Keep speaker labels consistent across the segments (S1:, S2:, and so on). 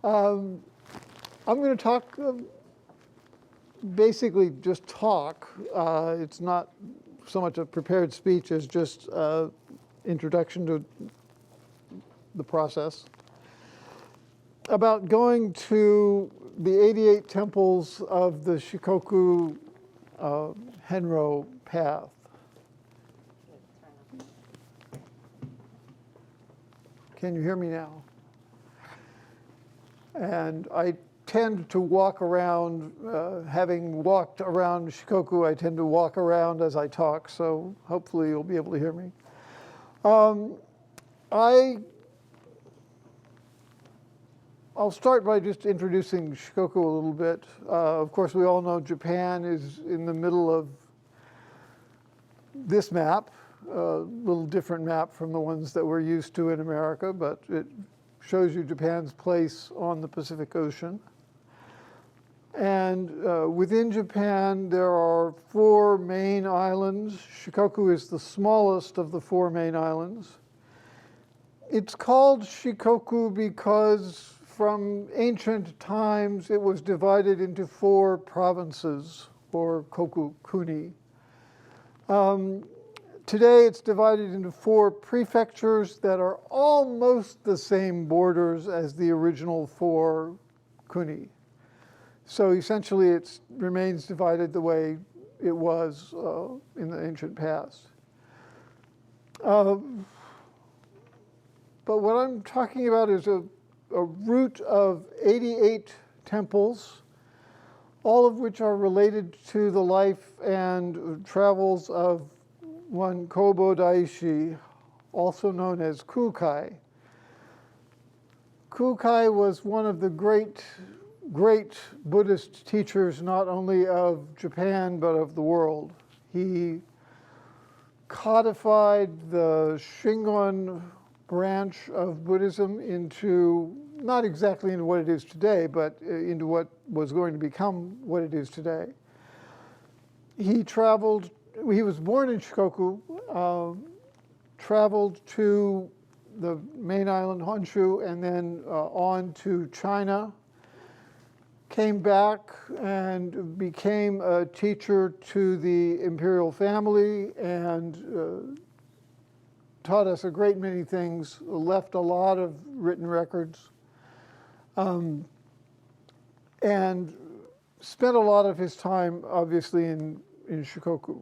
S1: I'm going to talk, basically just talk. It's not so much a prepared speech as just introduction to the process. About going to the 88 temples of the Shikoku Henro path. Can you hear me now? And I tend to walk around, having walked around Shikoku, I tend to walk around as I talk, so hopefully you'll be able to hear me. I'll start by just introducing Shikoku a little bit. Of course, we all know Japan is in the middle of this map, a little different map from the ones that we're used to in America, but it shows you Japan's place on the Pacific Ocean. And within Japan, there are 4 main islands. Shikoku is the smallest of the 4 main islands. It's called Shikoku because from ancient times, it was divided into 4 provinces, or koku-kuni. Today, it's divided into 4 prefectures that are almost the same borders as the original 4 kuni. So essentially, it remains divided the way it was in the ancient past. But what I'm talking about is a route of 88 temples, all of which are related to the life and travels of one Kōbō Daishi, also known as Kukai. Kukai was one of the great Buddhist teachers, not only of Japan, but of the world. He codified the Shingon branch of Buddhism into, not exactly into what it is today, but into what was going to become what it is today. He was born in Shikoku, traveled to the main island, Honshu, and then on to China, came back and became a teacher to the imperial family and taught us a great many things, left a lot of written records, and spent a lot of his time, obviously, in Shikoku.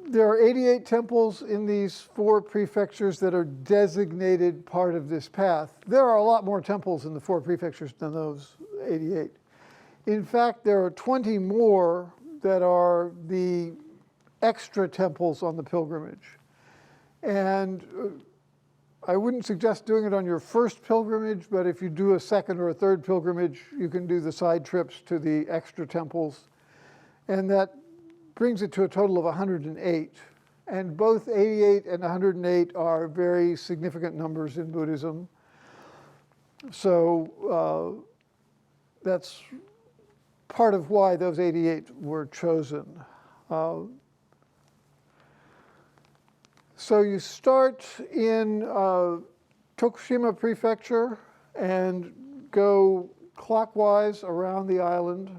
S1: There are 88 temples in these 4 prefectures that are designated part of this path. There are a lot more temples in the 4 prefectures than those 88. In fact, there are 20 more that are the extra temples on the pilgrimage. And I wouldn't suggest doing it on your first pilgrimage, but if you do a second or a third pilgrimage, you can do the side trips to the extra temples. And that brings it to a total of 108. And both 88 and 108 are very significant numbers in Buddhism. So that's part of why those 88 were chosen. So you start in Tokushima Prefecture and go clockwise around the island.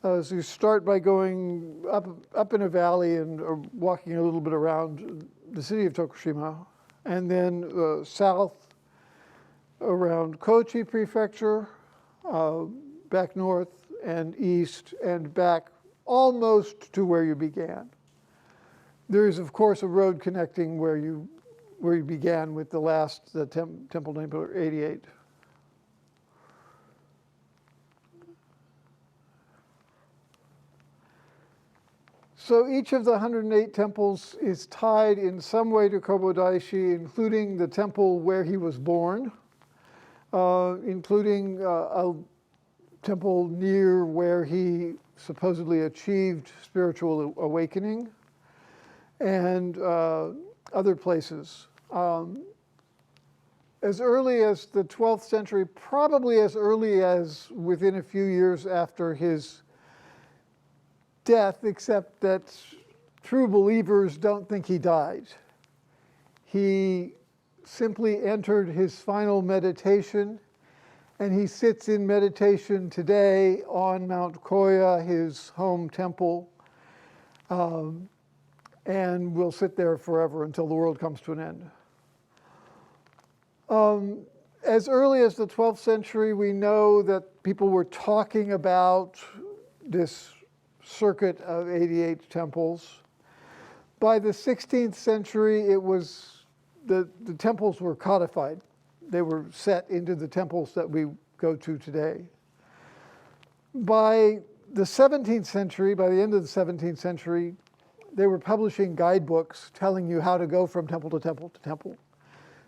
S1: So you start by going up in a valley and walking a little bit around the city of Tokushima, and then south around Kochi Prefecture, back north and east, and back almost to where you began. There is, of course, a road connecting where you began with the temple number 88. So each of the 108 temples is tied in some way to Kobodaishi, including the temple where he was born, including a temple near where he supposedly achieved spiritual awakening, and other places. As early as the 12th century, probably as early as within a few years after his death, except that true believers don't think he died. He simply entered his final meditation, and he sits in meditation today on Mount Koya, his home temple, and will sit there forever until the world comes to an end. As early as the 12th century, we know that people were talking about this circuit of 88 temples. By the 16th century, it was the temples were codified. They were set into the temples that we go to today. By the 17th century, by the end of the 17th century, they were publishing guidebooks telling you how to go from temple to temple to temple.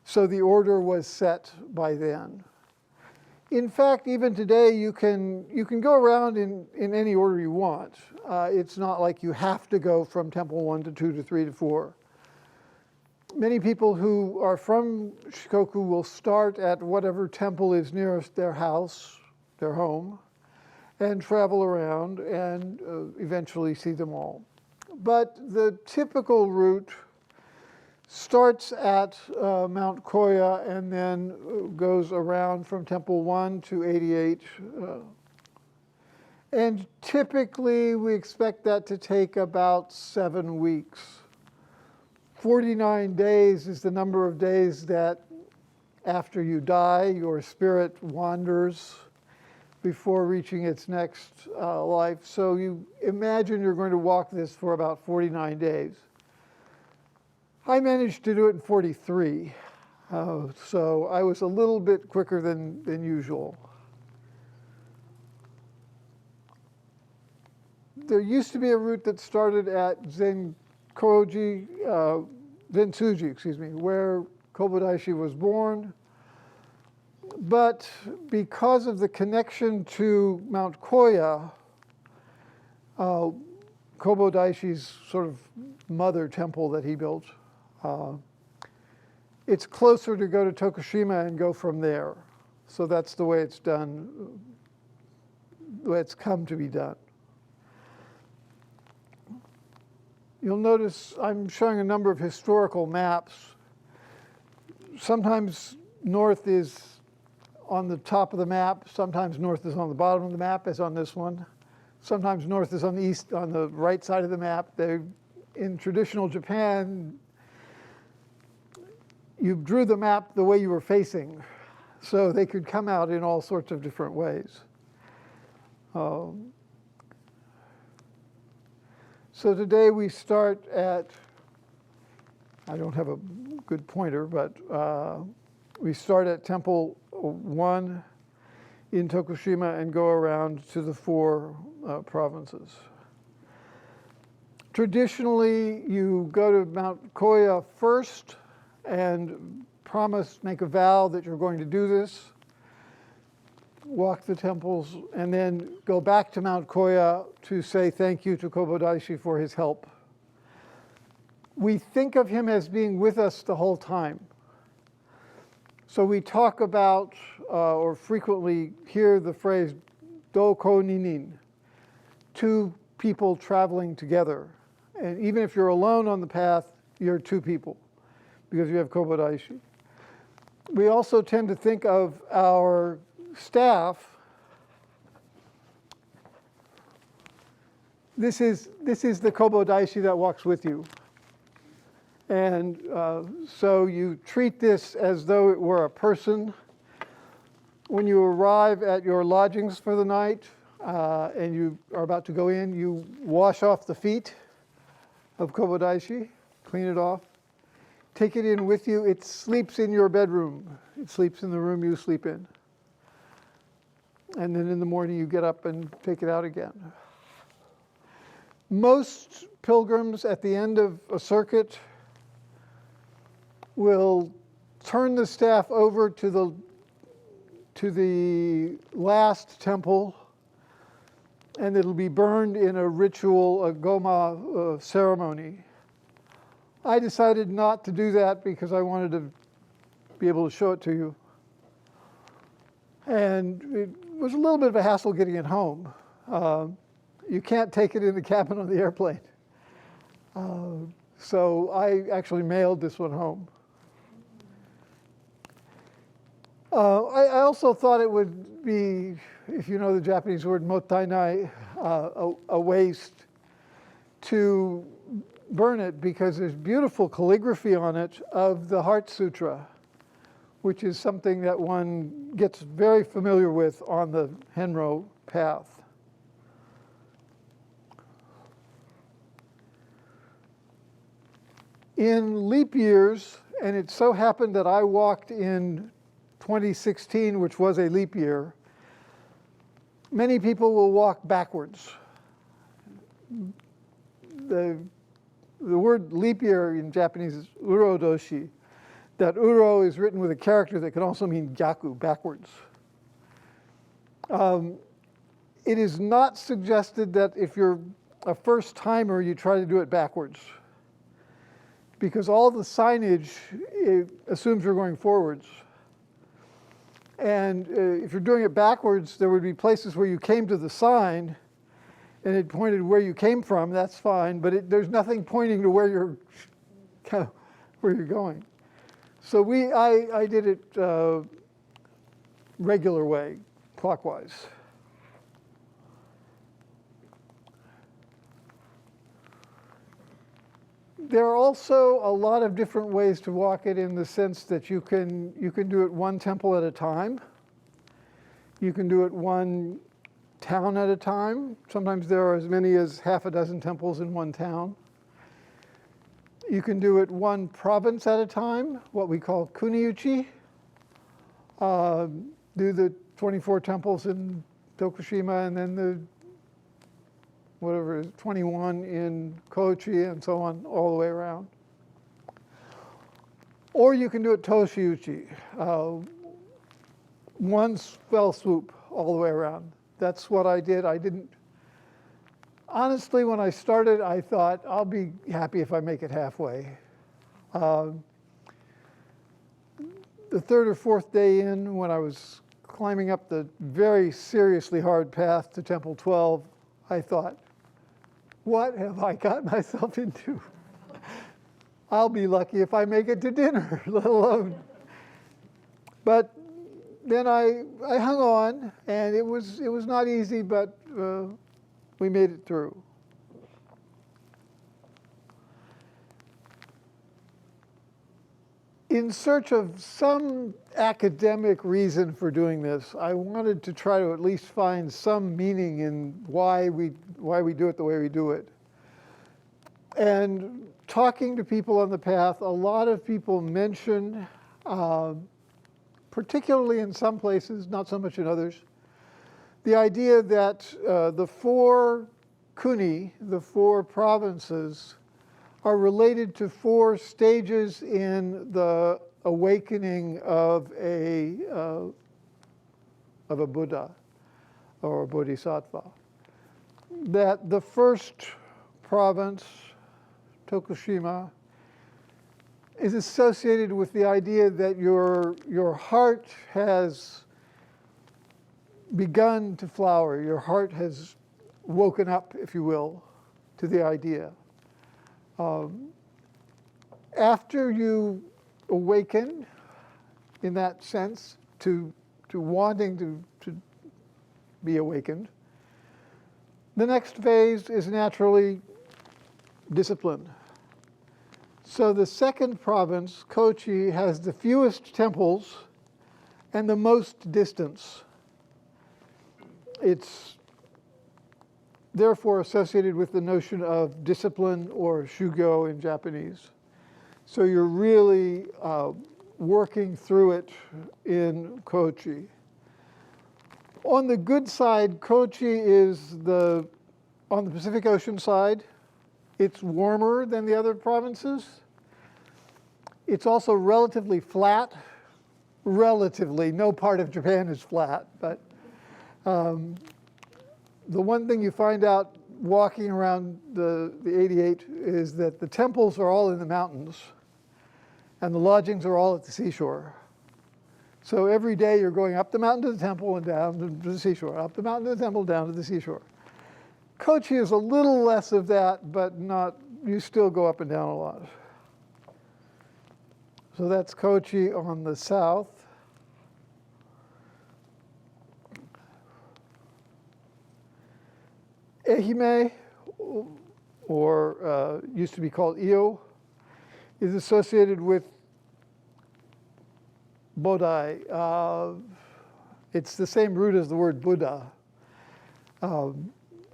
S1: So the order was set by then. In fact, even today, you can go around in any order you want. It's not like you have to go from temple 1 to 2 to 3 to 4. Many people who are from Shikoku will start at whatever temple is nearest their house, their home, and travel around and eventually see them all. But the typical route starts at Mount Koya and then goes around from Temple 1 to 88. And typically we expect that to take about 7 weeks. 49 days is the number of days that after you die, your spirit wanders before reaching its next life. So you imagine you're going to walk this for about 49 days. I managed to do it in 43, so I was a little bit quicker than usual. There used to be a route that started at Zen Tsuji, where Kobodaishi was born. But because of the connection to Mount Koya, Kobodaishi's sort of mother temple that he built, it's closer to go to Tokushima and go from there. So that's the way it's done, the way it's come to be done. You'll notice I'm showing a number of historical maps. Sometimes north is on the top of the map, sometimes north is on the bottom of the map, as on this one. Sometimes north is on the east, on the right side of the map. In traditional Japan, you drew the map the way you were facing, so they could come out in all sorts of different ways. So today we start at, I don't have a good pointer, but we start at Temple 1 in Tokushima and go around to the 4 provinces. Traditionally, you go to Mount Koya first and make a vow that you're going to do this, walk the temples, and then go back to Mount Koya to say thank you to Kobodaishi for his help. We think of him as being with us the whole time. So we talk about, or frequently hear the phrase, doko ninin, 2 people traveling together. And even if you're alone on the path, you're 2 people, because you have Kobodaishi. We also tend to think of our staff. This is the Kobodaishi that walks with you. And so you treat this as though it were a person. When you arrive at your lodgings for the night and you are about to go in, you wash off the feet of Kobodaishi, clean it off, take it in with you. It sleeps in your bedroom. It sleeps in the room you sleep in. And then in the morning you get up and take it out again. Most pilgrims at the end of a circuit will turn the staff over to the last temple, and it'll be burned in a ritual, a goma ceremony. I decided not to do that because I wanted to be able to show it to you. And it was a little bit of a hassle getting it home. You can't take it in the cabin on the airplane. So I actually mailed this one home. I also thought it would be, if you know the Japanese word mottainai, a waste to burn it, because there's beautiful calligraphy on it of the Heart Sutra, which is something that one gets very familiar with on the Henro path. In leap years, and it so happened that I walked in 2016, which was a leap year, many people will walk backwards. The word leap year in Japanese is ruralJapan. That uro is written with a character that can also mean gyaku, backwards. It is not suggested that if you're a first timer, you try to do it backwards, because all the signage assumes you're going forwards. And if you're doing it backwards, there would be places where you came to the sign and it pointed where you came from. That's fine, but there's nothing pointing to where you're going. So I did it regular way, clockwise. There are also a lot of different ways to walk it, in the sense that you can do it one temple at a time. You can do it one town at a time. Sometimes there are as many as half a dozen temples in one town. You can do it one province at a time, what we call kuniuchi. Do the 24 temples in Tokushima, and then the 21 in Kochi, and so on, all the way around. Or you can do it toshiuchi, one fell swoop all the way around. That's what I did. I didn't, honestly, when I started, I thought, I'll be happy if I make it halfway. The third or fourth day in, when I was climbing up the very seriously hard path to Temple 12, I thought, what have I got myself into? I'll be lucky if I make it to dinner, let alone. But then I hung on, and it was not easy, but we made it through. In search of some academic reason for doing this, I wanted to try to at least find some meaning in why we do it the way we do it. And talking to people on the path, a lot of people mention, particularly in some places, not so much in others, the idea that the four kuni, the four provinces, are related to four stages in the awakening of a Buddha or a Bodhisattva. That the first province, Tokushima, is associated with the idea that your heart has begun to flower. Your heart has woken up, if you will, to the idea. After you awaken, in that sense, to wanting to be awakened, the next phase is naturally discipline. So the second province, Kochi, has the fewest temples and the most distance. It's therefore associated with the notion of discipline, or shugyo in Japanese. So you're really working through it in Kochi. On the good side, Kochi is on the Pacific Ocean side. It's warmer than the other provinces. It's also relatively flat. Relatively, no part of Japan is flat, but the one thing you find out walking around the 88 is that the temples are all in the mountains and the lodgings are all at the seashore. So every day you're going up the mountain to the temple and down to the seashore, up the mountain to the temple, down to the seashore. Kochi is a little less of that, but not, you still go up and down a lot. So that's Kochi on the south. Ehime, or used to be called Iyo, is associated with Bodai. It's the same root as the word Buddha,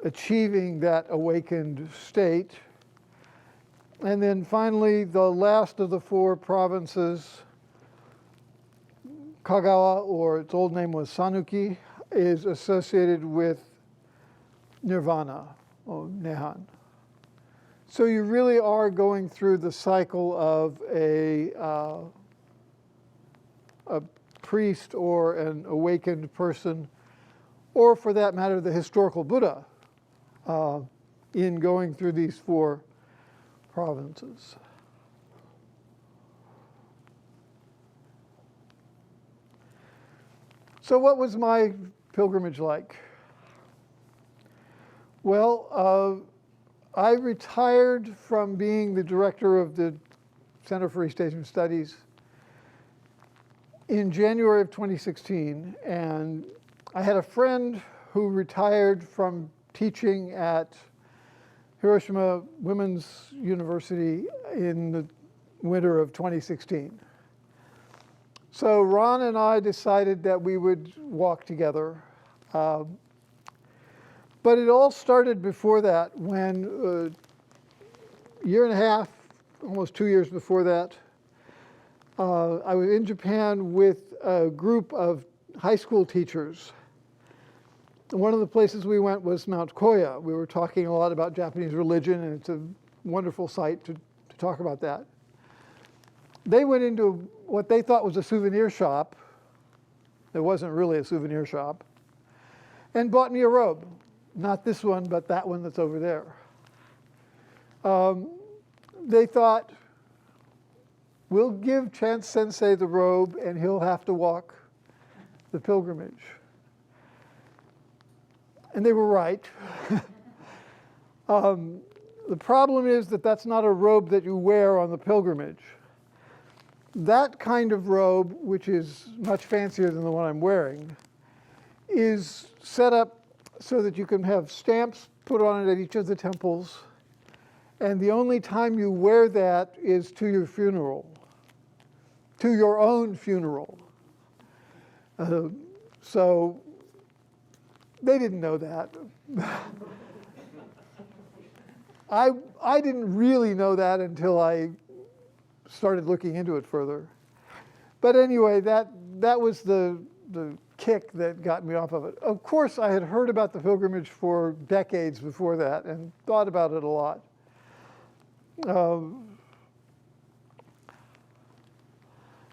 S1: achieving that awakened state. And then finally, the last of the four provinces, Kagawa, or its old name was Sanuki, is associated with nirvana, or Nehan. So you really are going through the cycle of a priest or an awakened person, or for that matter, the historical Buddha, in going through these four provinces. So what was my pilgrimage like? Well, I retired from being the director of the Center for East Asian Studies in January of 2016, and I had a friend who retired from teaching at Hiroshima Women's University in the winter of 2016. So Ron and I decided that we would walk together. But it all started before that, when a year and a half, almost 2 years before that, I was in Japan with a group of high school teachers. One of the places we went was Mount Koya. We were talking a lot about Japanese religion, and it's a wonderful site to talk about that. They went into what they thought was a souvenir shop. It wasn't really a souvenir shop. And bought me a robe. Not this one, but that one that's over there. They thought, we'll give Chance Sensei the robe and he'll have to walk the pilgrimage. And they were right. The problem is that that's not a robe that you wear on the pilgrimage. That kind of robe, which is much fancier than the one I'm wearing, is set up so that you can have stamps put on it at each of the temples. And the only time you wear that is to your funeral, to your own funeral. So they didn't know that. I didn't really know that until I started looking into it further. But anyway, that was the kick that got me off of it. Of course, I had heard about the pilgrimage for decades before that and thought about it a lot.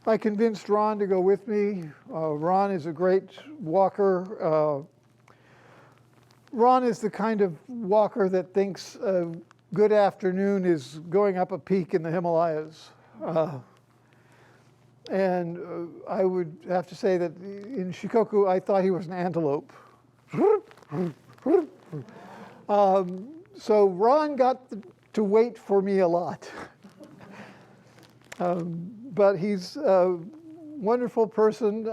S1: I convinced Ron to go with me. Ron is a great walker. Ron is the kind of walker that thinks a good afternoon is going up a peak in the Himalayas. And I would have to say that in Shikoku, I thought he was an antelope. So Ron got to wait for me a lot. But he's a wonderful person,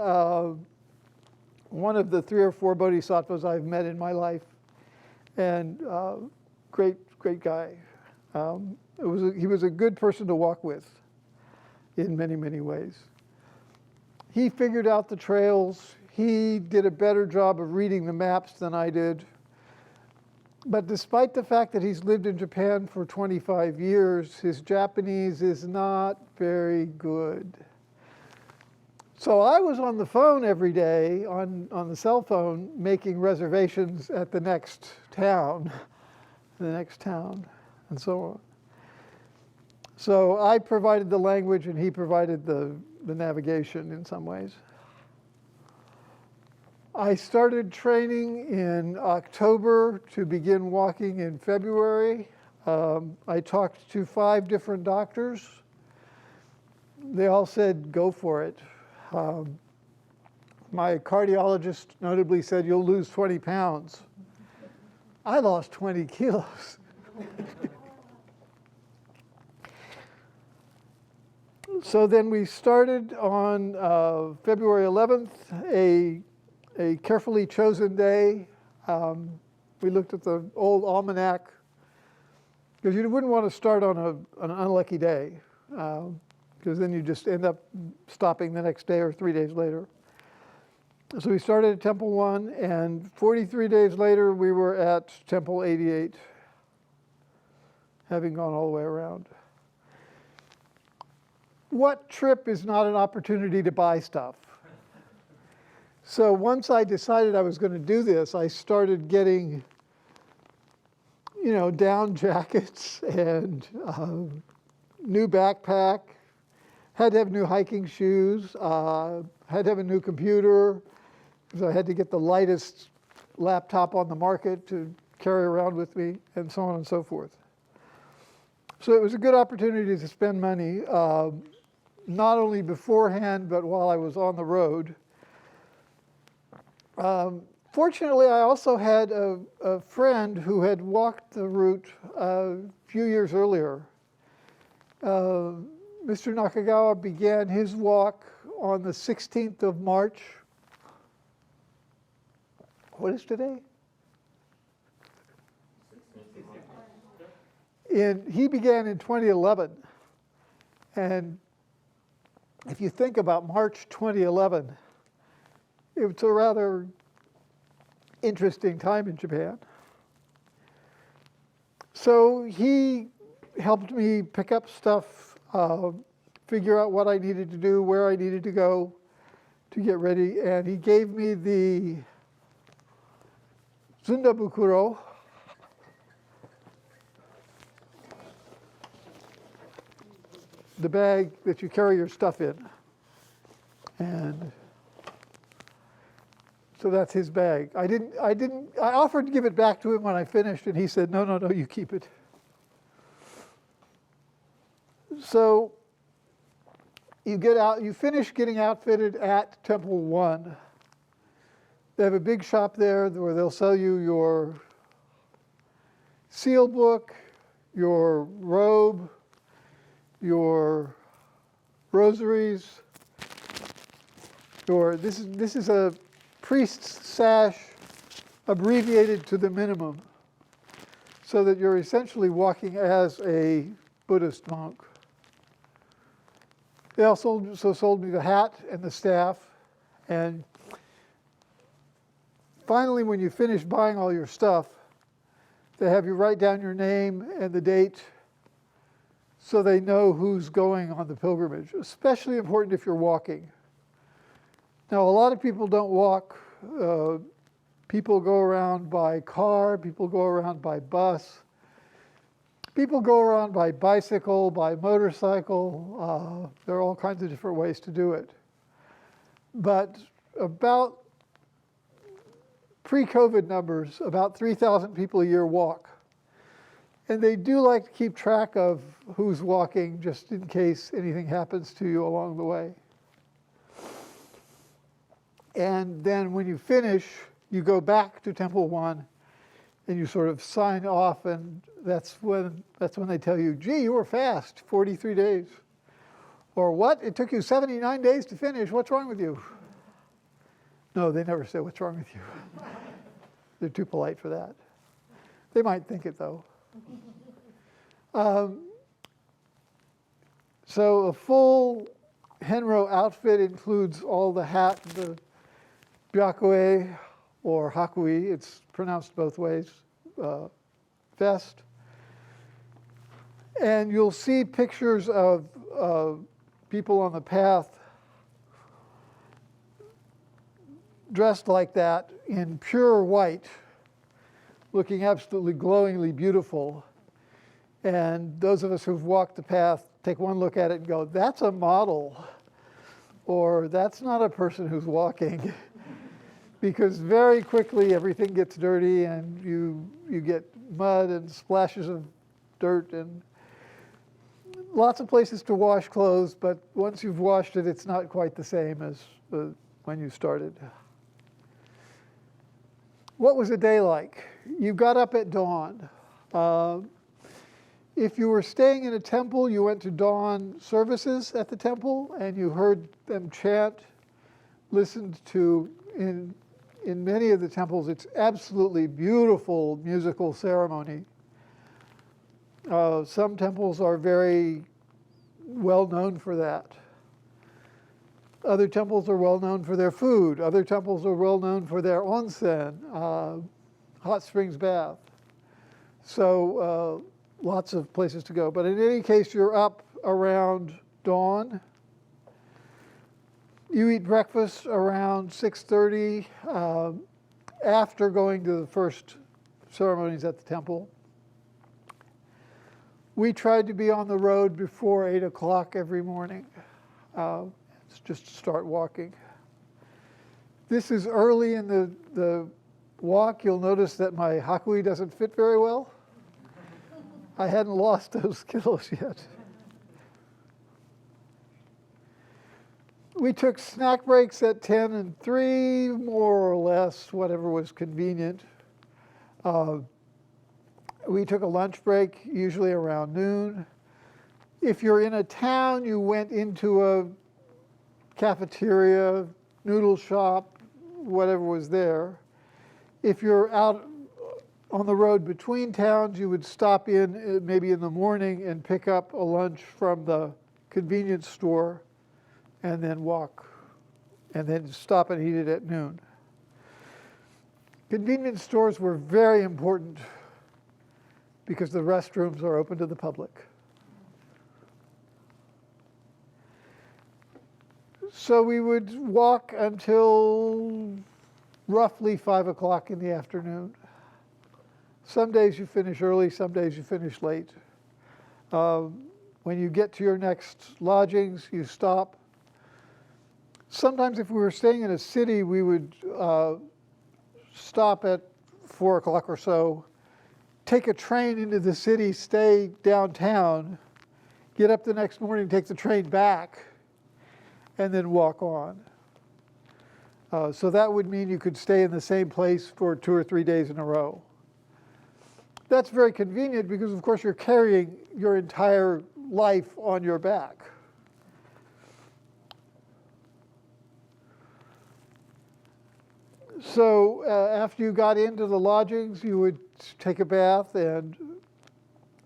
S1: one of the 3 or 4 bodhisattvas I've met in my life, and great guy. He was a good person to walk with in many, many ways. He figured out the trails. He did a better job of reading the maps than I did. But despite the fact that he's lived in Japan for 25 years, his Japanese is not very good. So I was on the phone every day, on the cell phone, making reservations at the next town, and so on. So I provided the language and he provided the navigation in some ways. I started training in October to begin walking in February. I talked to 5 different doctors. They all said, go for it. My cardiologist notably said, you'll lose 20 pounds. I lost 20 kilos. So then we started on February 11th, a carefully chosen day. We looked at the old almanac, because you wouldn't want to start on an unlucky day, because then you just end up stopping the next day or 3 days later. So we started at Temple 1, and 43 days later, we were at Temple 88, having gone all the way around. What trip is not an opportunity to buy stuff? So once I decided I was going to do this, I started getting, down jackets and new backpack, had to have new hiking shoes, had to have a new computer, because I had to get the lightest laptop on the market to carry around with me, and so on and so forth. So it was a good opportunity to spend money, not only beforehand, but while I was on the road. Fortunately, I also had a friend who had walked the route a few years earlier. Mr. Nakagawa began his walk on the 16th of March. What is today? He began in 2011. And if you think about March 2011, it was a rather interesting time in Japan. So he helped me pick up stuff, figure out what I needed to do, where I needed to go to get ready, and he gave me the Zundabukuro, the bag that you carry your stuff in. And so that's his bag. I offered to give it back to him when I finished, and he said, no, you keep it. So you finish getting outfitted at Temple 1. They have a big shop there where they'll sell you your seal book, your robe, your rosaries, this is a priest's sash abbreviated to the minimum, so that you're essentially walking as a Buddhist monk. They also sold me the hat and the staff, and finally, when you finish buying all your stuff, they have you write down your name and the date so they know who's going on the pilgrimage, especially important if you're walking. Now, a lot of people don't walk. People go around by car, people go around by bus, people go around by bicycle, by motorcycle. There are all kinds of different ways to do it. But about pre-COVID numbers, about 3,000 people a year walk. And they do like to keep track of who's walking, just in case anything happens to you along the way. And then when you finish, you go back to Temple 1 and you sort of sign off, and that's when they tell you, gee, you were fast, 43 days. Or what? It took you 79 days to finish. What's wrong with you? No, they never say what's wrong with you. They're too polite for that. They might think it, though. So a full Henro outfit includes all the hat, the byakue, or hakui, it's pronounced both ways, vest. And you'll see pictures of people on the path dressed like that in pure white, looking absolutely glowingly beautiful. And those of us who've walked the path take one look at it and go, that's a model, or that's not a person who's walking. Because very quickly everything gets dirty and you get mud and splashes of dirt and lots of places to wash clothes, but once you've washed it, it's not quite the same as when you started. What was a day like? You got up at dawn. If you were staying in a temple, you went to dawn services at the temple and you heard them chant, listened to in many of the temples, it's absolutely beautiful musical ceremony. Some temples are very well known for that. Other temples are well known for their food. Other temples are well known for their onsen, hot springs bath. So lots of places to go. But in any case, you're up around dawn. You eat breakfast around 6:30 after going to the first ceremonies at the temple. We tried to be on the road before 8 o'clock every morning. Just to start walking. This is early in the walk. You'll notice that my hakui doesn't fit very well. I hadn't lost those skills yet. We took snack breaks at 10 and 3, more or less, whatever was convenient. We took a lunch break, usually around noon. If you're in a town, you went into a cafeteria, noodle shop, whatever was there. If you're out on the road between towns, you would stop in maybe in the morning and pick up a lunch from the convenience store and then walk, and then stop and eat it at noon. Convenience stores were very important because the restrooms are open to the public. So we would walk until roughly 5 o'clock in the afternoon. Some days you finish early, some days you finish late. When you get to your next lodgings, you stop. Sometimes if we were staying in a city, we would stop at 4 o'clock or so, take a train into the city, stay downtown, get up the next morning, take the train back, and then walk on. So that would mean you could stay in the same place for 2 or 3 days in a row. That's very convenient because, of course, you're carrying your entire life on your back. So after you got into the lodgings, you would take a bath, and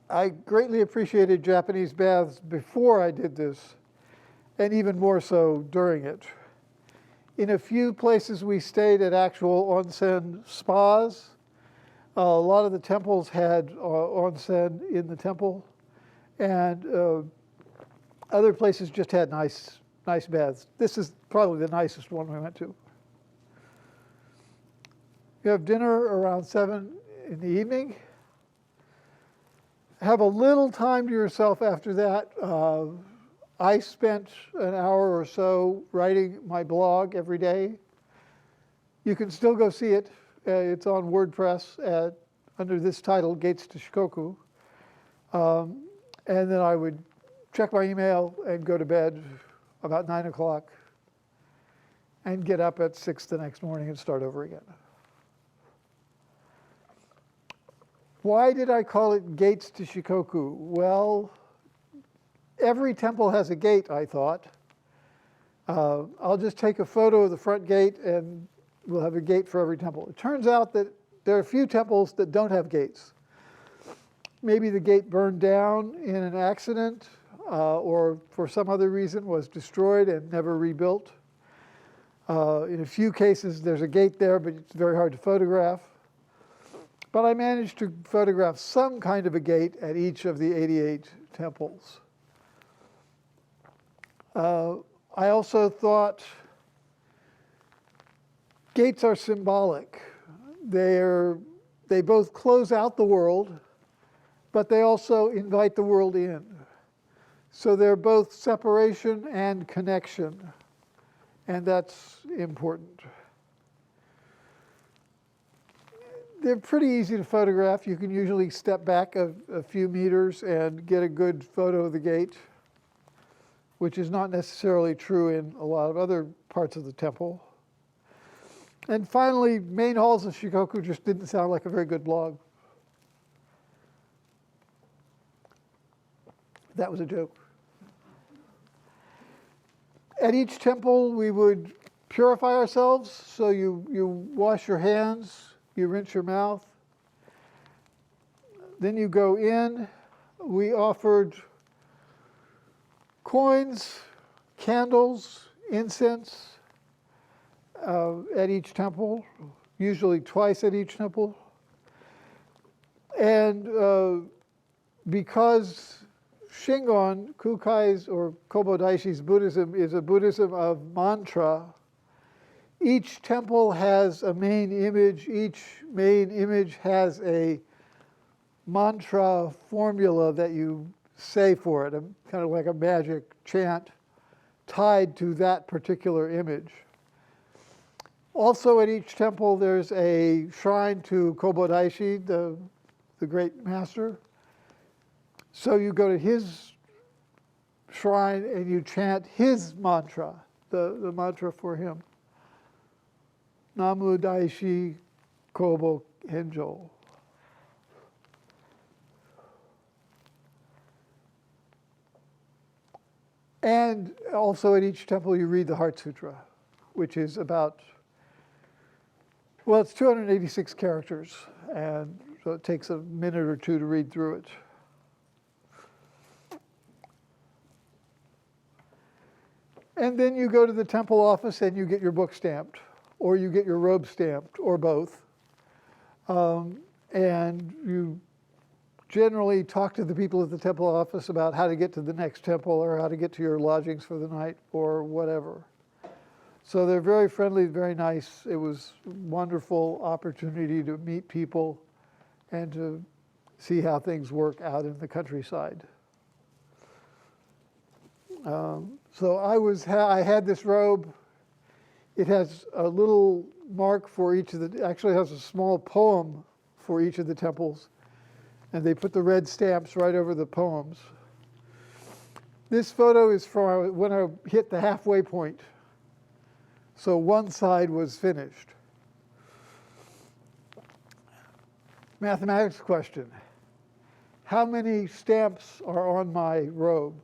S1: I greatly appreciated Japanese baths before I did this, and even more so during it. In a few places we stayed at actual onsen spas. A lot of the temples had onsen in the temple, and other places just had nice baths. This is probably the nicest one we went to. You have dinner around 7 in the evening. Have a little time to yourself after that. I spent an hour or so writing my blog every day. You can still go see it. It's on WordPress under this title, Gates to Shikoku. And then I would check my email and go to bed about 9 o'clock and get up at 6 the next morning and start over again. Why did I call it Gates to Shikoku? Well, every temple has a gate, I thought. I'll just take a photo of the front gate and we'll have a gate for every temple. It turns out that there are a few temples that don't have gates. Maybe the gate burned down in an accident or for some other reason was destroyed and never rebuilt. In a few cases, there's a gate there, but it's very hard to photograph. But I managed to photograph some kind of a gate at each of the 88 temples. I also thought gates are symbolic. They both close out the world, but they also invite the world in. So they're both separation and connection, and that's important. They're pretty easy to photograph. You can usually step back a few meters and get a good photo of the gate, which is not necessarily true in a lot of other parts of the temple. And finally, main halls of Shikoku just didn't sound like a very good blog. That was a joke. At each temple, we would purify ourselves. So you wash your hands, you rinse your mouth. Then you go in. We offered coins, candles, incense at each temple, usually twice at each temple. And because Shingon, Kukai's or Kobodaishi's Buddhism is a Buddhism of mantra, each temple has a main image. Each main image has a mantra formula that you say for it, kind of like a magic chant tied to that particular image. Also at each temple there's a shrine to Kobodaishi, the great master. So you go to his shrine and you chant his mantra, the mantra for him. Namu Daishi Kōbō Henro. And also at each temple you read the Heart Sutra, which is about, well, it's 286 characters, and so it takes a minute or two to read through it. And then you go to the temple office and you get your book stamped, or you get your robe stamped, or both. And you generally talk to the people at the temple office about how to get to the next temple, or how to get to your lodgings for the night, or whatever. So they're very friendly, very nice. It was a wonderful opportunity to meet people and to see how things work out in the countryside. So I had this robe. It has a little mark for each of the, actually has a small poem for each of the temples. And they put the red stamps right over the poems. This photo is from when I hit the halfway point. So one side was finished. Mathematics question. How many stamps are on my robe?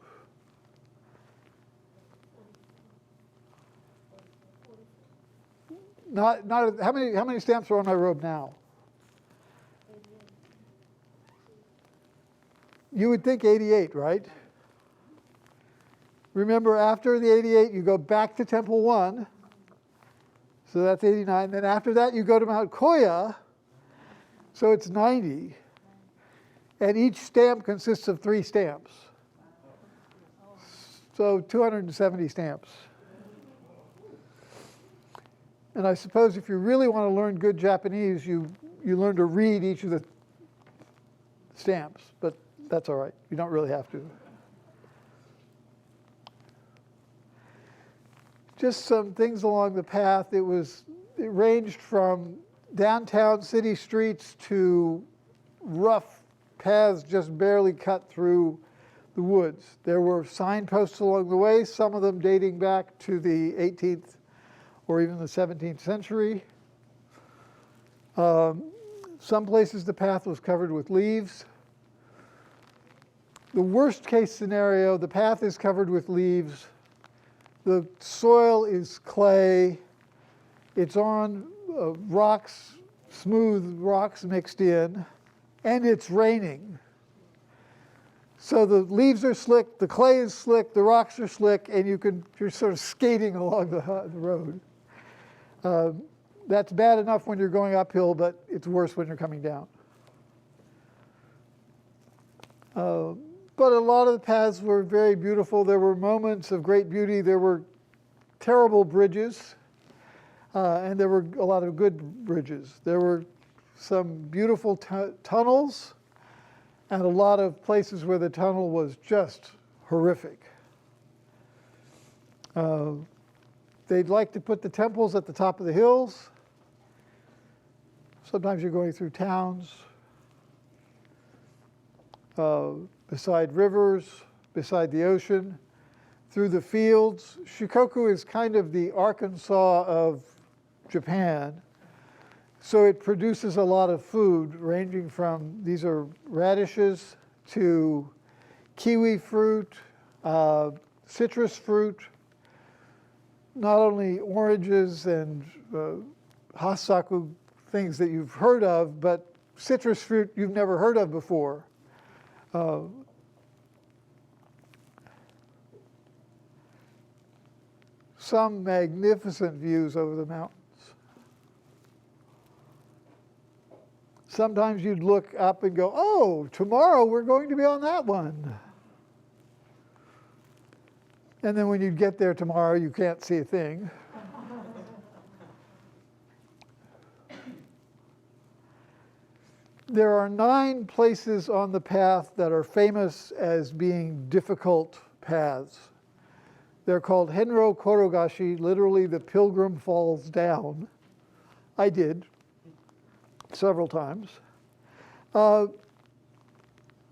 S1: Not how many stamps are on my robe now? You would think 88, right? Remember, after the 88, you go back to Temple 1. So that's 89. Then after that, you go to Mount Koya. So it's 90. And each stamp consists of 3 stamps. So 270 stamps. And I suppose if you really want to learn good Japanese, you learn to read each of the stamps. But that's all right. You don't really have to. Just some things along the path. It ranged from downtown city streets to rough paths just barely cut through the woods. There were signposts along the way, some of them dating back to the 18th or even the 17th century. Some places the path was covered with leaves. The worst case scenario, the path is covered with leaves. The soil is clay. It's on rocks, smooth rocks mixed in, and it's raining. So the leaves are slick, the clay is slick, the rocks are slick, and you're sort of skating along the road. That's bad enough when you're going uphill, but it's worse when you're coming down. But a lot of the paths were very beautiful. There were moments of great beauty. There were terrible bridges, and there were a lot of good bridges. There were some beautiful tunnels, and a lot of places where the tunnel was just horrific. They'd like to put the temples at the top of the hills. Sometimes you're going through towns, beside rivers, beside the ocean, through the fields. Shikoku is kind of the Arkansas of Japan. So it produces a lot of food, ranging from, these are radishes, to kiwi fruit, citrus fruit, not only oranges and hasaku, things that you've heard of, but citrus fruit you've never heard of before. Some magnificent views over the mountains. Sometimes you'd look up and go, oh, tomorrow we're going to be on that one. And then when you get there tomorrow, you can't see a thing. There are 9 places on the path that are famous as being difficult paths. They're called Henro Korogashi, literally the pilgrim falls down. I did several times.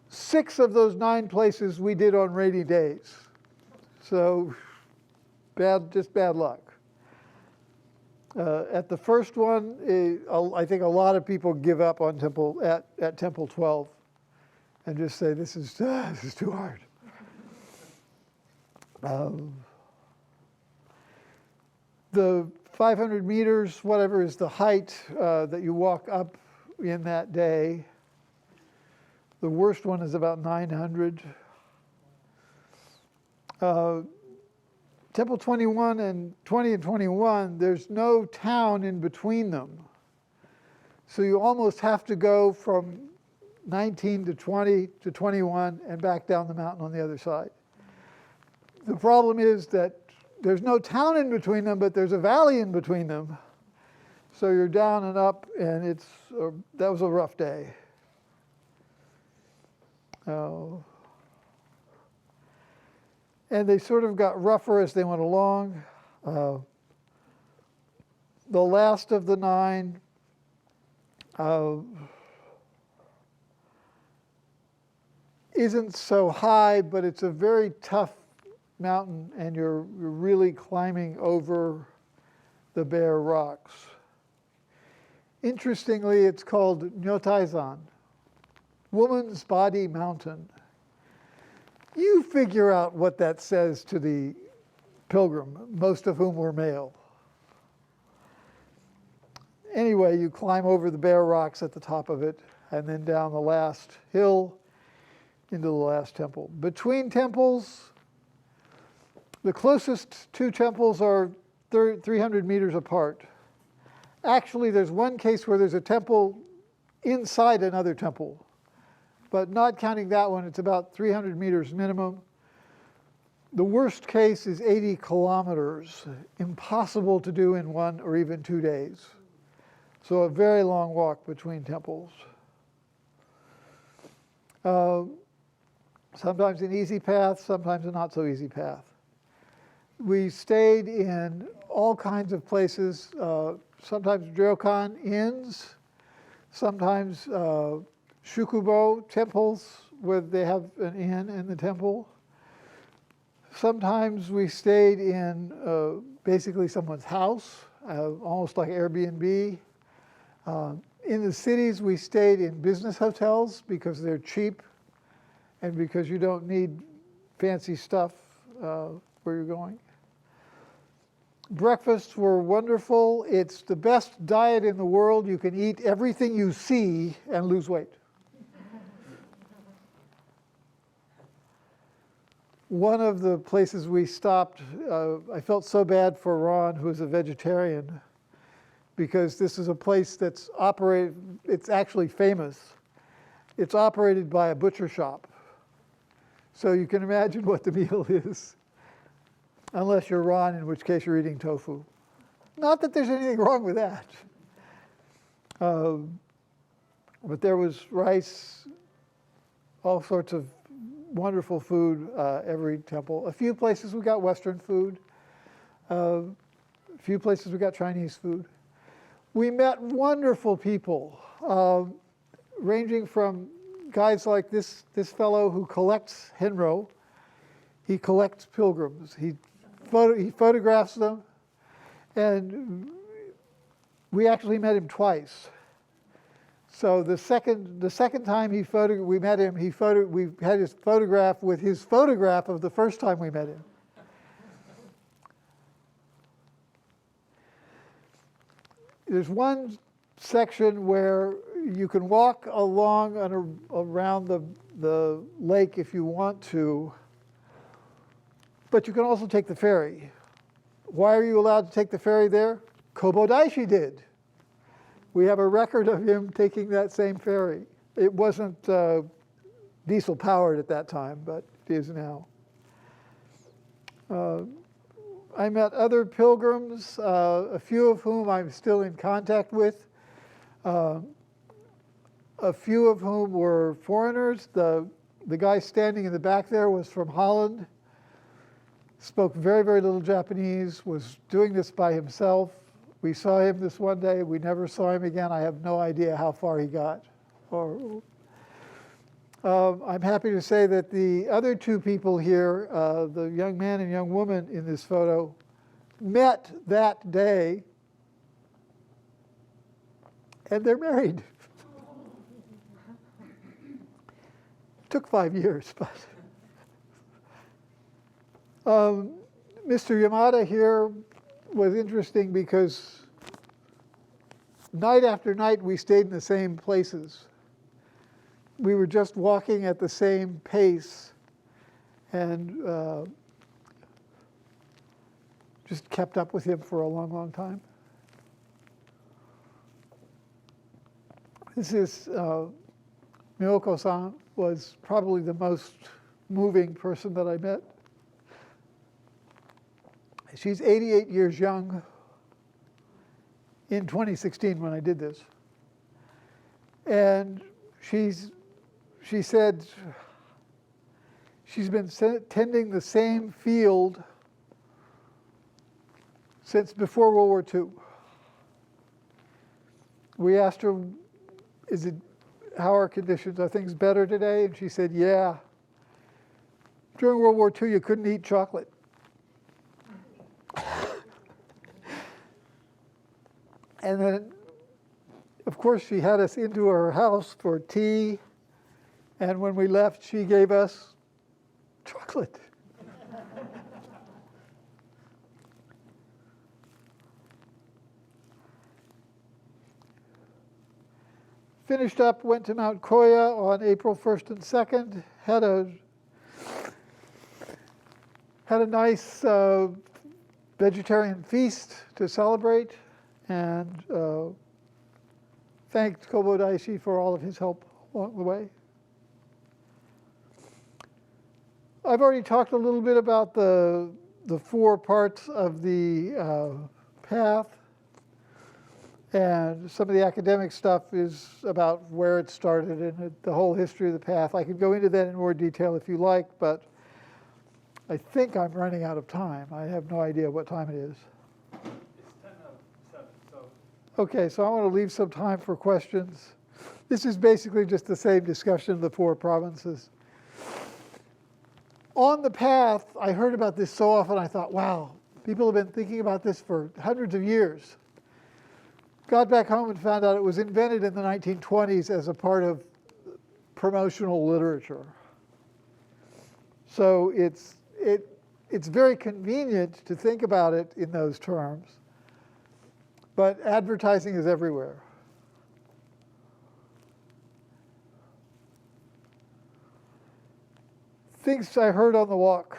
S1: 6 of those 9 places we did on rainy days. So just bad luck. At the first one, I think a lot of people give up on at Temple 12 and just say, this is too hard. The 500 meters, whatever is the height that you walk up in that day, the worst one is about 900. Temple 21 and 20 and 21, there's no town in between them. So you almost have to go from 19 to 20 to 21 and back down the mountain on the other side. The problem is that there's no town in between them, but there's a valley in between them. So you're down and up, and that was a rough day. And they sort of got rougher as they went along. The last of the 9 isn't so high, but it's a very tough mountain, and you're really climbing over the bare rocks. Interestingly, it's called Nyotaizan, Woman's Body Mountain. You figure out what that says to the pilgrim, most of whom were male. Anyway, you climb over the bare rocks at the top of it, and then down the last hill into the last temple. Between temples, the closest 2 temples are 300 meters apart. Actually, there's one case where there's a temple inside another temple. But not counting that one, it's about 300 meters minimum. The worst case is 80 kilometers, impossible to do in 1 or even 2 days. So a very long walk between temples. Sometimes an easy path, sometimes a not so easy path. We stayed in all kinds of places, sometimes ryokan, inns, sometimes Shukubo temples where they have an inn in the temple. Sometimes we stayed in basically someone's house, almost like Airbnb. In the cities, we stayed in business hotels because they're cheap and because you don't need fancy stuff where you're going. Breakfasts were wonderful. It's the best diet in the world. You can eat everything you see and lose weight. One of the places we stopped, I felt so bad for Ron, who is a vegetarian, because this is a place that's operated, it's actually famous. It's operated by a butcher shop. So you can imagine what the meal is, unless you're Ron, in which case you're eating tofu. Not that there's anything wrong with that. But there was rice, all sorts of wonderful food, every temple. A few places we got Western food. A few places we got Chinese food. We met wonderful people, ranging from guys like this fellow who collects Henro. He collects pilgrims. He photographs them, and we actually met him twice. So the second time we met him, we had his photograph with his photograph of the first time we met him. there's one section where you can walk along and around the lake if you want to, but you can also take the ferry. Why are you allowed to take the ferry there? Kobodaishi did. We have a record of him taking that same ferry. It wasn't diesel powered at that time, but it is now. I met other pilgrims, a few of whom I'm still in contact with, a few of whom were foreigners. The guy standing in the back there was from Holland, spoke very, very little Japanese, was doing this by himself. We saw him this one day. We never saw him again. I have no idea how far he got. I'm happy to say that the other two people here, the young man and young woman in this photo, met that day, and they're married. Took 5 years, but. Mr. Yamada here was interesting because night after night we stayed in the same places. We were just walking at the same pace and just kept up with him for a long, long time. This is Miyoko-san, was probably the most moving person that I met. She's 88 years young in 2016 when I did this. And she said she's been tending the same field since before World War II. We asked her, how are conditions? Are things better today? And she said, yeah. During World War II, you couldn't eat chocolate. And then, of course, she had us into her house for tea. And when we left, she gave us chocolate. Finished up, went to Mount Koya on April 1st and 2nd. Had a nice vegetarian feast to celebrate, and thanked Kobodaishi for all of his help along the way. I've already talked a little bit about the 4 parts of the path, and some of the academic stuff is about where it started and the whole history of the path. I could go into that in more detail if you like, but I think I'm running out of time. I have no idea what time it is. Okay, so I want to leave some time for questions. This is basically just the same discussion of the 4 provinces. On the path, I heard about this so often, I thought, wow, people have been thinking about this for hundreds of years. Got back home and found out it was invented in the 1920s as a part of promotional literature. So it's very convenient to think about it in those terms. But advertising is everywhere. Things I heard on the walk.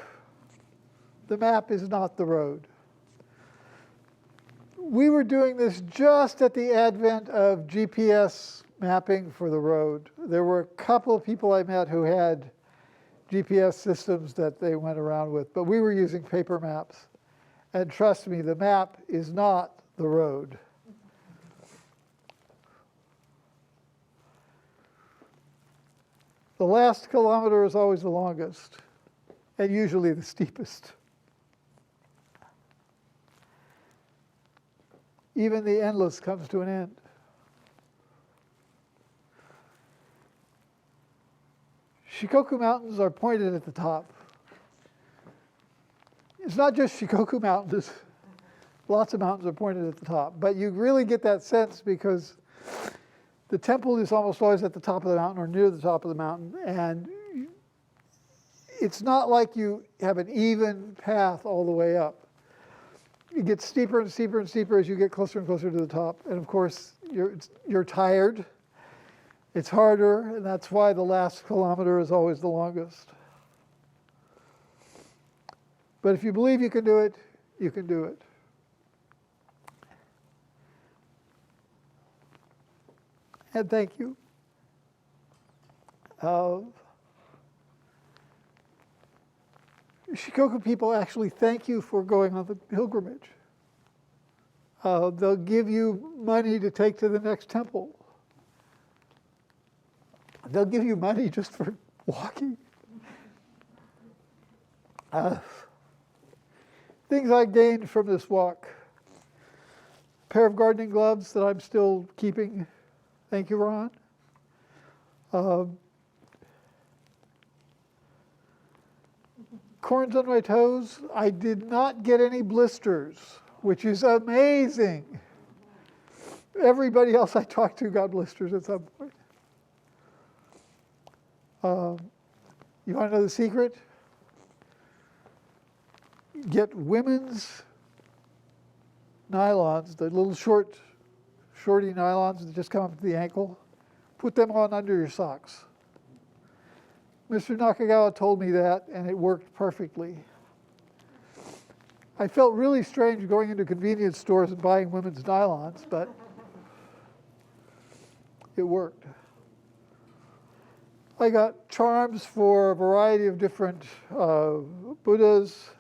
S1: The map is not the road. We were doing this just at the advent of GPS mapping for the road. There were a couple of people I met who had GPS systems that they went around with, but we were using paper maps. And trust me, the map is not the road. The last kilometer is always the longest, and usually the steepest. Even the endless comes to an end. Shikoku Mountains are pointed at the top. It's not just Shikoku Mountains. Lots of mountains are pointed at the top. But you really get that sense because the temple is almost always at the top of the mountain or near the top of the mountain. And it's not like you have an even path all the way up. it gets steeper and steeper and steeper as you get closer and closer to the top. And of course, you're tired. It's harder, and that's why the last kilometer is always the longest. But if you believe you can do it, you can do it. And thank you. Shikoku people actually thank you for going on the pilgrimage. They'll give you money to take to the next temple. They'll give you money just for walking. Things I gained from this walk. A pair of gardening gloves that I'm still keeping. Thank you, Ron. Corns on my toes. I did not get any blisters, which is amazing. Everybody else I talked to got blisters at some point. You want to know the secret? Get women's nylons, the little shorty nylons that just come up to the ankle. Put them on under your socks. Mr. Nakagawa told me that, and it worked perfectly. I felt really strange going into convenience stores and buying women's nylons, but it worked. I got charms for a variety of different Buddhas.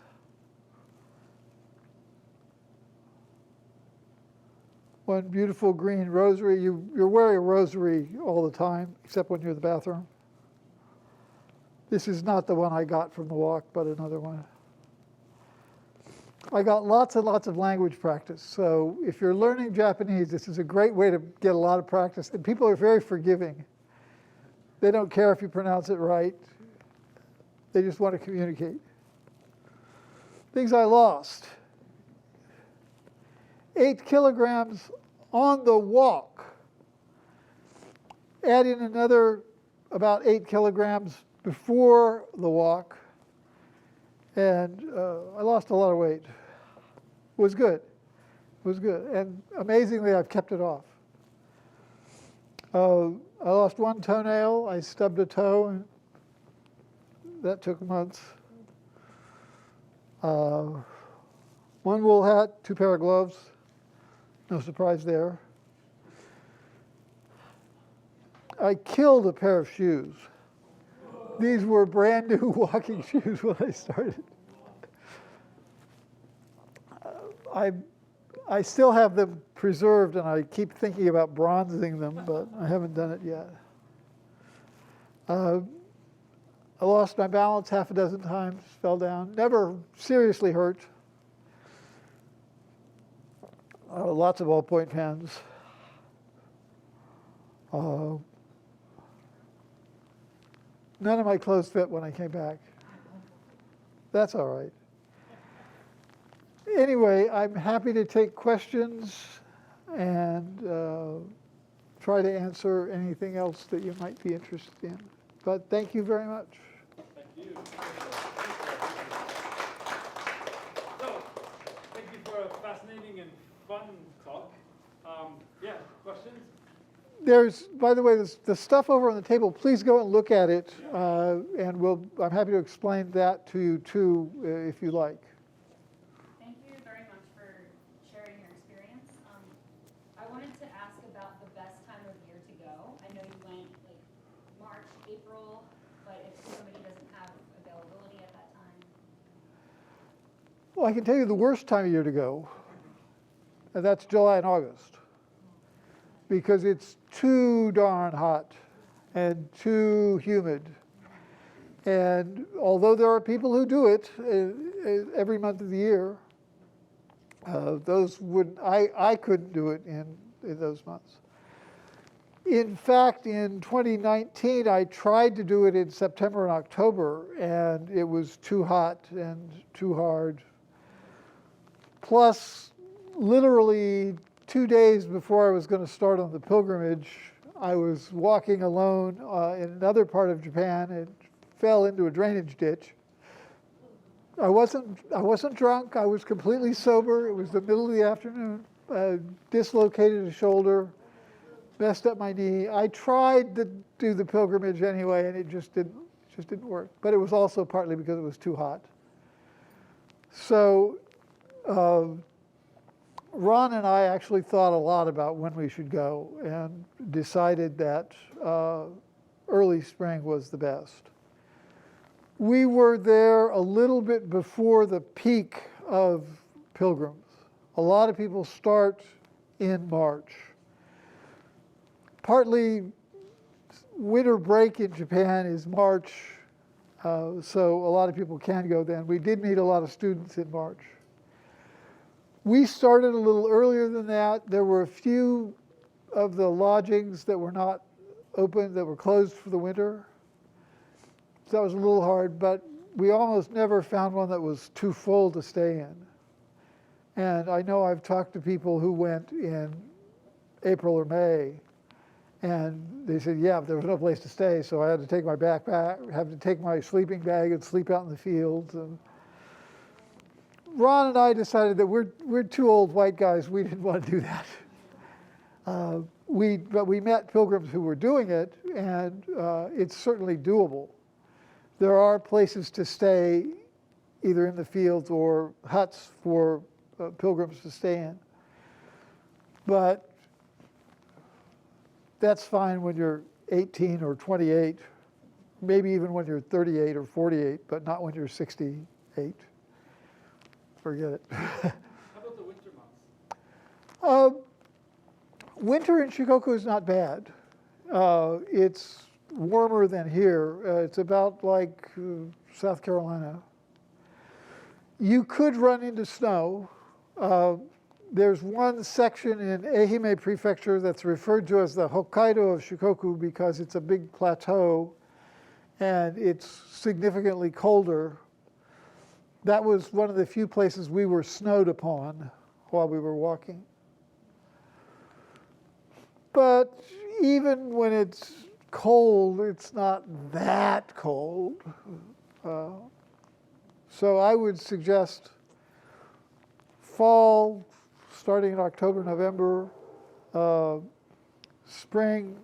S1: One beautiful green rosary. You're wearing a rosary all the time, except when you're in the bathroom. This is not the one I got from the walk, but another one. I got lots and lots of language practice. So if you're learning Japanese, this is a great way to get a lot of practice. And people are very forgiving. They don't care if you pronounce it right. They just want to communicate. Things I lost. 8 kilograms on the walk. Add in another about 8 kilograms before the walk. And I lost a lot of weight. It was good. It was good. And amazingly, I've kept it off. I lost one toenail. I stubbed a toe, and that took months. One wool hat, 2 pair of gloves. No surprise there. I killed a pair of shoes. These were brand new walking shoes when I started. I still have them preserved, and I keep thinking about bronzing them, but I haven't done it yet. I lost my balance half a dozen times, fell down, never seriously hurt. Lots of ballpoint pens. None of my clothes fit when I came back. That's all right. Anyway, I'm happy to take questions and try to answer anything else that you might be interested in. But thank you very much.
S2: Thank you. So, thank you for a fascinating and fun talk. Yeah, questions?
S1: There's, by the way, the stuff over on the table. Please go and look at it, and I'm happy to explain that to you too, if you like.
S3: Thank you very much for sharing your experience. I wanted to ask about the best time of year to go. I know you went like March, April, but if somebody doesn't have availability at that time.
S1: Well, I can tell you the worst time of year to go, and that's July and August, because it's too darn hot and too humid. And although there are people who do it every month of the year, I couldn't do it in those months. In fact, in 2019, I tried to do it in September and October, and it was too hot and too hard. Plus, literally 2 days before I was going to start on the pilgrimage, I was walking alone in another part of Japan and fell into a drainage ditch. I wasn't drunk. I was completely sober. It was the middle of the afternoon. Dislocated a shoulder, messed up my knee. I tried to do the pilgrimage anyway, and it just didn't work. But it was also partly because it was too hot. So Ron and I actually thought a lot about when we should go and decided that early spring was the best. We were there a little bit before the peak of pilgrims. A lot of people start in March. Partly winter break in Japan is March, so a lot of people can go then. We did meet a lot of students in March. We started a little earlier than that. There were a few of the lodgings that were not open, that were closed for the winter. So that was a little hard, but we almost never found one that was too full to stay in. And I know I've talked to people who went in April or May, and they said, yeah, there was no place to stay, so I had to take my backpack, had to take my sleeping bag and sleep out in the fields. And Ron and I decided that we're two old white guys. We didn't want to do that. But we met pilgrims who were doing it, and it's certainly doable. There are places to stay, either in the fields or huts for pilgrims to stay in. But that's fine when you're 18 or 28, maybe even when you're 38 or 48, but not when you're 68. Forget it.
S2: How about the winter months?
S1: Winter in Shikoku is not bad. It's warmer than here. It's about like South Carolina. You could run into snow. There's one section in Ehime Prefecture that's referred to as the Hokkaido of Shikoku because it's a big plateau and it's significantly colder. That was one of the few places we were snowed upon while we were walking. But even when it's cold, it's not that cold. So I would suggest fall, starting in October, November, spring.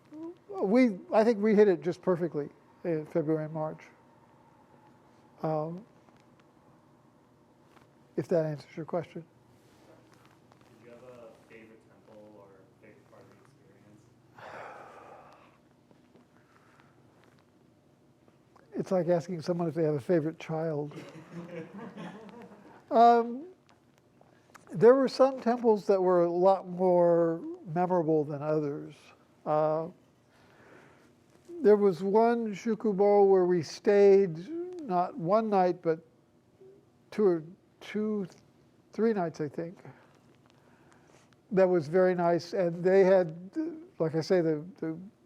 S1: I think we hit it just perfectly in February and March. If that answers your question.
S4: Did you have a favorite temple or favorite part of the experience?
S1: It's like asking someone if they have a favorite child. There were some temples that were a lot more memorable than others. There was one shukubo where we stayed not one night, but three nights, I think. That was very nice. And they had, like I say, the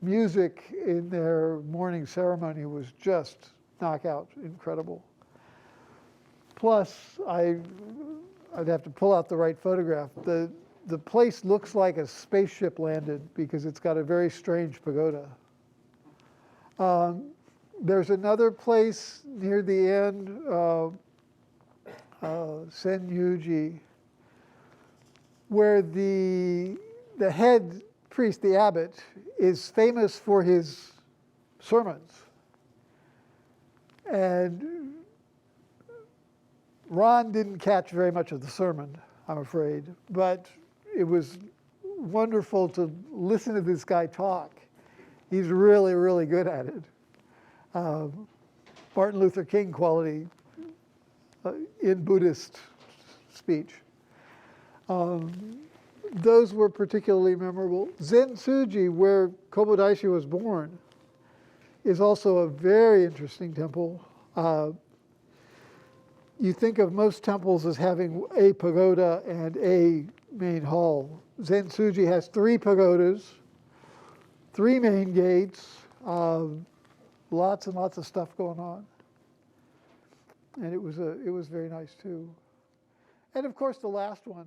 S1: music in their morning ceremony was just knockout, incredible. Plus, I'd have to pull out the right photograph. The place looks like a spaceship landed because it's got a very strange pagoda. There's another place near the end, Zen Tsuji, where the head priest, the abbot, is famous for his sermons. And Ron didn't catch very much of the sermon, I'm afraid, but it was wonderful to listen to this guy talk. He's really, really good at it. Martin Luther King quality in Buddhist speech. Those were particularly memorable. Zen Tsuji, where Kobodaishi was born, is also a very interesting temple. You think of most temples as having a pagoda and a main hall. Zen Tsuji has 3 pagodas, 3 main gates, lots and lots of stuff going on. And it was very nice too. And of course the last one,